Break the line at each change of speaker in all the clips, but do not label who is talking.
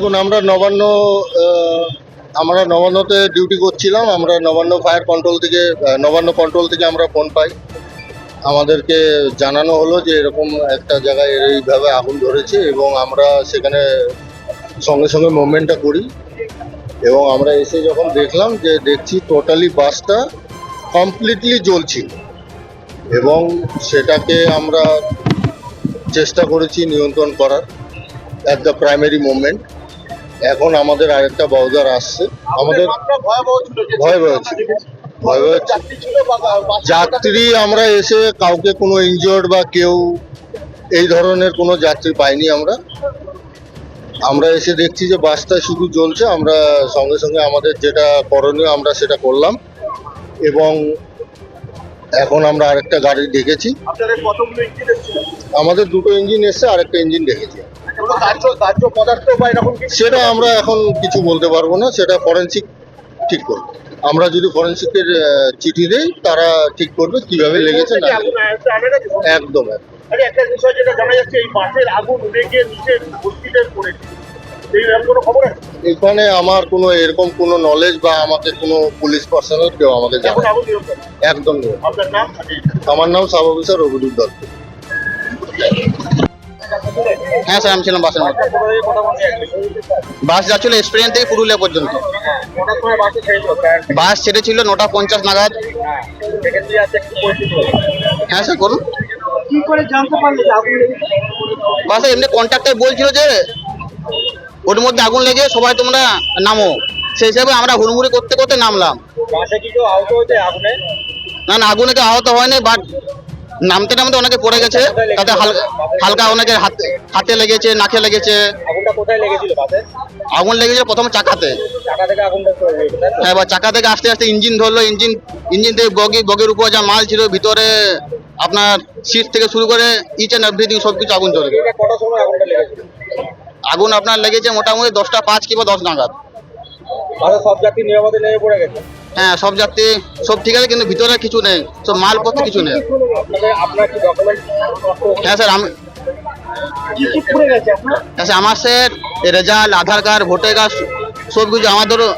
দেখুন আমরা নবান্নতে ডিউটি করছিলাম। আমরা নবান্ন ফায়ার কন্ট্রোল থেকে নবান্ন কন্ট্রোল থেকে আমরা ফোন পাই। আমাদেরকে জানানো হলো যে এরকম একটা জায়গায় এইভাবে আগুন ধরেছে, এবং আমরা সেখানে সঙ্গে সঙ্গে মুভমেন্টটা করি। এবং আমরা এসে যখন দেখছি টোটালি বাসটা কমপ্লিটলি জ্বলছিল, এবং সেটাকে আমরা চেষ্টা করেছি নিয়ন্ত্রণ করার অ্যাট দ্য প্রাইমারি মুভমেন্ট। এখন আমাদের আরেকটা বাউজার আসছে। আমাদের ভয়াবহ ছিল। যাত্রী আমরা এসে কাউকে কোনো ইনজিওর্ড বা কেউ এই ধরনের কোনো যাত্রী পাইনি। আমরা এসে দেখছি যে বাসটা শুধু জ্বলছে। আমরা সঙ্গে সঙ্গে আমাদের যেটা করণীয় আমরা সেটা করলাম, এবং এখন আমরা আরেকটা গাড়ি ডেকেছি। আমাদের দুটো ইঞ্জিন এসছে, আরেকটা ইঞ্জিন ডেকেছি। সেটা আমরা এখন কিছু বলতে পারবো না, সেটা ফরেন্সিক ঠিক করবে। আমরা যদি ফরেন্সিকের চিঠি দেই, তারা ঠিক করবে কিভাবে লেগেছে না। একদম
একটা বিষয় যেটা জানা যাচ্ছে, এই বাসের আগুন লেগে নিচে হসপিটাল পড়েছে,
এখানে আমার কোনো এরকম কোনো নলেজ বা আমাকে কোনো পুলিশ পার্সোনাল কেউ আমাকে জানায় একদম নেই। আমার নাম সাব অফিসার রবিদুর দত্ত।
হ্যাঁ স্যার, আমি ছিলাম বাসের মধ্যে। বাস যাচ্ছিল এক্সপিরিয়েন্স থেকে পুরুলিয়া পর্যন্ত। বাস ছেড়েছিল 9:50 নাগাদ। হ্যাঁ স্যার, করুন। বাসে এমনি কন্ট্রাক্টর বলছিল যে ওর মধ্যে আগুন লেগে সবাই তোমরা নামো, সেই হিসাবে আমরা হুড়মুড়ি করতে করতে নামলাম। না না, আগুনে কেউ আহত হয়নি, বাট নামতে নামতে অনেকে পড়ে গেছে। তাতে হালকা অনেকের হাতে লেগেছে, নাকে লেগেছে। আগুন লেগেছিল প্রথমে চাকাতে। হ্যাঁ, এবার চাকা থেকে আস্তে আস্তে ইঞ্জিন ধরলো। ইঞ্জিন থেকে বগির উপর যা মাল ছিল, ভিতরে আপনার সিট থেকে শুরু করে ইচ অ্যান্ড এভরিথিং সবকিছু আগুন চলে গেল। আগুন আপনার লেগেছে মোটামুটি 10:05 কিংবা 10 নাগাদ।
সব যাত্রী নিরাপদে নেমে পড়ে গেছে।
হ্যাঁ, সব যাত্রী সব ঠিক আছে, কিন্তু ভিতরে কিছু নেই, সব মালপত্র কিছু নেই। হ্যাঁ স্যার, আমার স্যার রেজাল্ট, আধার কার্ড, ভোটার কার্ড সব কিছু আমাদেরও।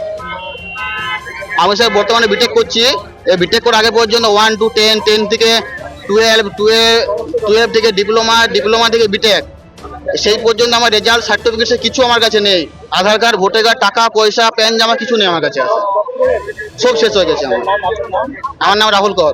আমি স্যার বর্তমানে বিটেক করছি। এই বিটেক করার আগে পর্যন্ত 1 to 10, 10 থেকে 12 থেকে ডিপ্লোমা থেকে বিটেক, সেই পর্যন্ত আমার রেজাল্ট, সার্টিফিকেট কিছু আমার কাছে নেই। আধার কার্ড, ভোটার কার্ড, টাকা পয়সা, প্যান জামা কিছু নেই আমার কাছে। সব শেষ হয়ে গেছে। আমার নাম রাহুল কর।